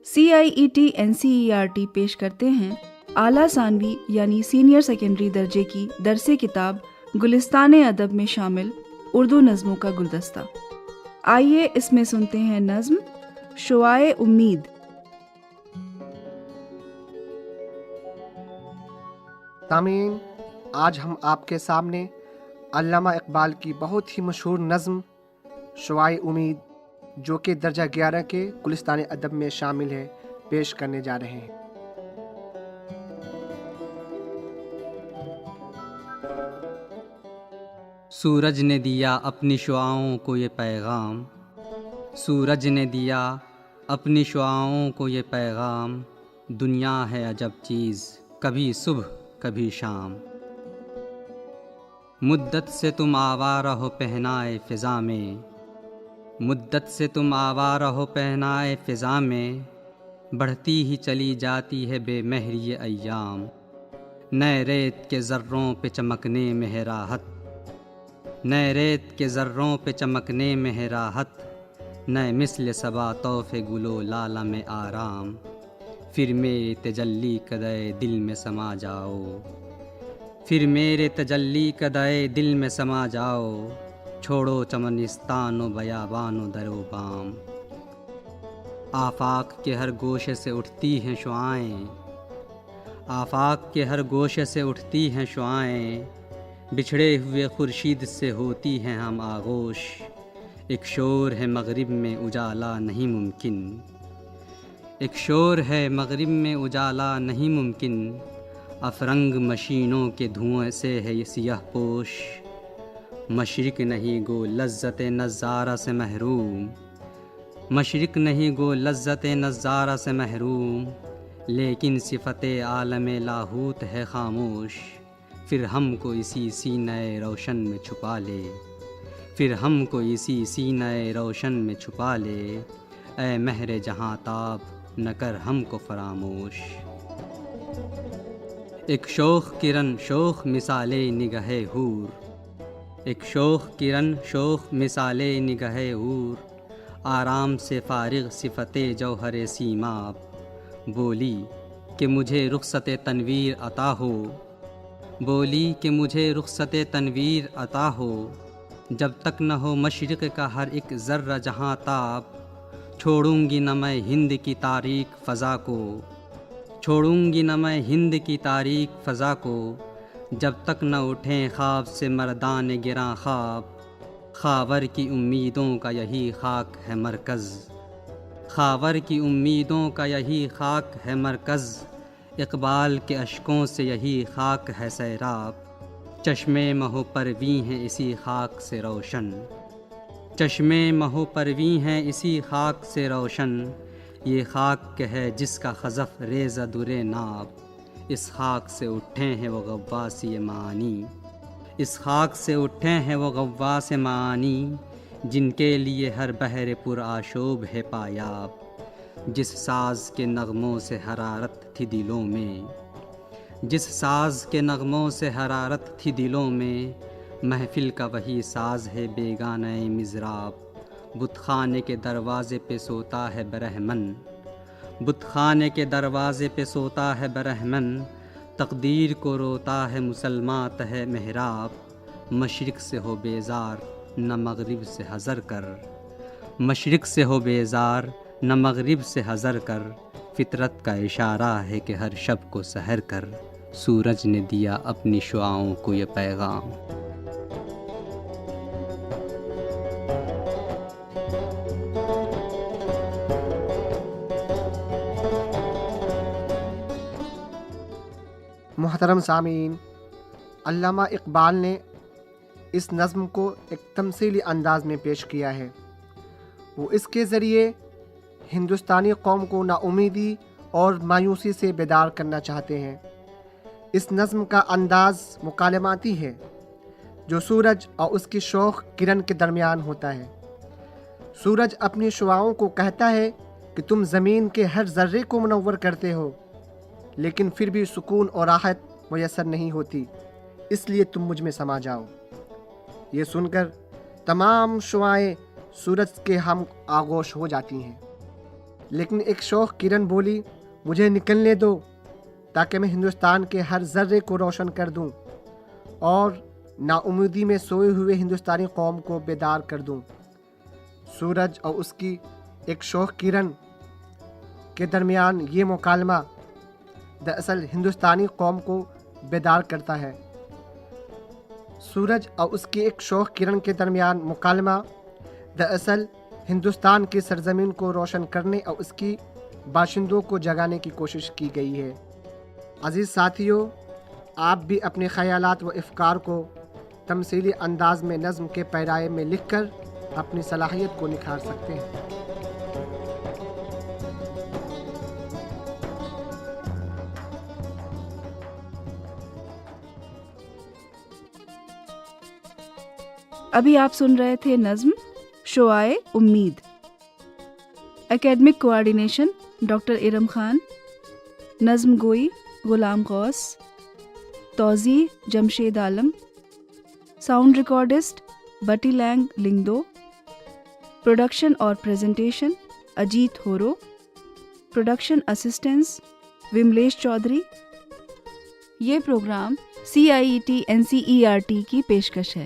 CIET-NCERT پیش کرتے ہیں اعلیٰ ثانوی یعنی سینئر سیکنڈری درجے کی درس کتاب گلستان ادب میں شامل اردو نظموں کا گلدستہ۔ آئیے اس میں سنتے ہیں نظم شعاع امید۔ سامعین، آج ہم آپ کے سامنے علامہ اقبال کی بہت ہی مشہور نظم شعاع امید، جو کہ درجہ 11 کے گلستان ادب میں شامل ہے، پیش کرنے جا رہے ہیں۔ سورج نے دیا اپنی شعاعوں کو یہ پیغام، سورج نے دیا اپنی شعاعوں کو یہ پیغام، دنیا ہے عجب چیز، کبھی صبح کبھی شام۔ مدت سے تم آوارہ ہو پہنائے فضا میں، مدت سے تم آوارہ ہو پہنائے فضا میں، بڑھتی ہی چلی جاتی ہے بے مہر یہ ایام۔ نئے ریت کے ذروں پہ چمکنے میں ہے راحت، نئے ریت کے ذروں پہ چمکنے میں ہے راحت، نئے مثل صبا طوف گلو لالہ میں آرام۔ پھر میرے تجلی قدئے دل میں سما جاؤ، پھر میرے تجلی قدئے دل میں سما جاؤ، چھوڑو چمنستان و بیابان و در و بام۔ آفاق کے ہر گوشے سے اٹھتی ہیں شعاعیں، آفاق کے ہر گوشے سے اٹھتی ہیں شعاعیں، بچھڑے ہوئے خورشید سے ہوتی ہیں ہم آغوش۔ ایک شور ہے مغرب میں اجالا نہیں ممکن، ایک شور ہے مغرب میں اجالا نہیں ممکن، افرنگ مشینوں کے دھوئیں سے ہے یہ سیاہ پوش۔ مشرق نہیں گو لذت نظارہ سے محروم، مشرق نہیں گو لذت نظارہ سے محروم، لیکن صفت عالم لاہوت ہے خاموش۔ پھر ہم کو اسی سینہ روشن میں چھپا لے، پھر ہم کو اسی سینہ روشن میں چھپا لے، اے مہر جہاں تاب نہ کر ہم کو فراموش۔ ایک شوخ کرن شوخ مثال نگہ حور، ایک شوخ کرن شوخ مثال نگہ حور، آرام سے فارغ صفت جوہر سیماب، بولی کہ مجھے رخصت تنویر عطا ہو، بولی کہ مجھے رخصت تنویر عطا ہو، جب تک نہ ہو مشرق کا ہر ایک ذرہ جہاں تاب، چھوڑوں گی نہ میں ہند کی تاریک فضا کو، چھوڑوں گی نہ میں ہند کی تاریک فضا کو، جب تک نہ اٹھیں خواب سے مردان گراں خواب۔ خاور کی امیدوں کا یہی خاک ہے مرکز، خاور کی امیدوں کا یہی خاک ہے مرکز، اقبال کے اشکوں سے یہی خاک ہے سیراب۔ چشمے مہو پرویں ہیں اسی خاک سے روشن، چشمے مہو پرویں ہیں اسی خاک سے روشن، یہ خاک کہ ہے جس کا خزف ریزہ در ناب، اس خاک سے اٹھے ہیں وہ غواص معانی، اس خاک سے اٹھے ہیں وہ غواص معانی، جن کے لیے ہر بحر پر آشوب ہے پایاب۔ جس ساز کے نغموں سے حرارت تھی دلوں میں، جس ساز کے نغموں سے حرارت تھی دلوں میں، محفل کا وہی ساز ہے بیگانہ مضراب۔ بت خانے کے دروازے پہ سوتا ہے برہمن، بت خانے کے دروازے پہ سوتا ہے برہمن، تقدیر کو روتا ہے مسلماں تہ محراب۔ مشرق سے ہو بیزار نہ مغرب سے حذر کر، مشرق سے ہو بیزار نہ مغرب سے حذر کر، فطرت کا اشارہ ہے کہ ہر شب کو سحر کر، سورج نے دیا اپنی شعاعوں کو یہ پیغام۔ محترم سامعین، علامہ اقبال نے اس نظم کو ایک تمثیلی انداز میں پیش کیا ہے۔ وہ اس کے ذریعے ہندوستانی قوم کو نا امیدی اور مایوسی سے بیدار کرنا چاہتے ہیں۔ اس نظم کا انداز مکالماتی ہے، جو سورج اور اس کی شوخ کرن کے درمیان ہوتا ہے۔ سورج اپنی شعاعوں کو کہتا ہے کہ تم زمین کے ہر ذرے کو منور کرتے ہو، لیکن پھر بھی سکون اور راحت میسر نہیں ہوتی، اس لیے تم مجھ میں سما جاؤ۔ یہ سن کر تمام شعاعیں سورج کے ہم آغوش ہو جاتی ہیں، لیکن ایک شوق کرن بولی مجھے نکلنے دو تاکہ میں ہندوستان کے ہر ذرے کو روشن کر دوں اور نا امیدی میں سوئے ہوئے ہندوستانی قوم کو بیدار کر دوں۔ سورج اور اس کی ایک شوق کرن کے درمیان یہ مکالمہ دراصل ہندوستانی قوم کو بیدار کرتا ہے۔ سورج اور اس کی ایک شوق کرن کے درمیان مکالمہ دراصل ہندوستان کی سرزمین کو روشن کرنے اور اس کی باشندوں کو جگانے کی کوشش کی گئی ہے۔ عزیز ساتھیو، آپ بھی اپنے خیالات و افکار کو تمثیلی انداز میں نظم کے پیرائے میں لکھ کر اپنی صلاحیت کو نکھار سکتے ہیں۔ ابھی آپ سن رہے تھے نظم شعائے امید۔ Academic coordination doctor Iram Khan, نظم گوئی غلام غوث، توزیع Jamshed Alam, sound recordist Betty Lang Lyngdoh, production اور presentation Ajit Horo, production assistance Vimlesh Chaudhary. یہ پروگرام CIET NCERT کی پیشکش ہے۔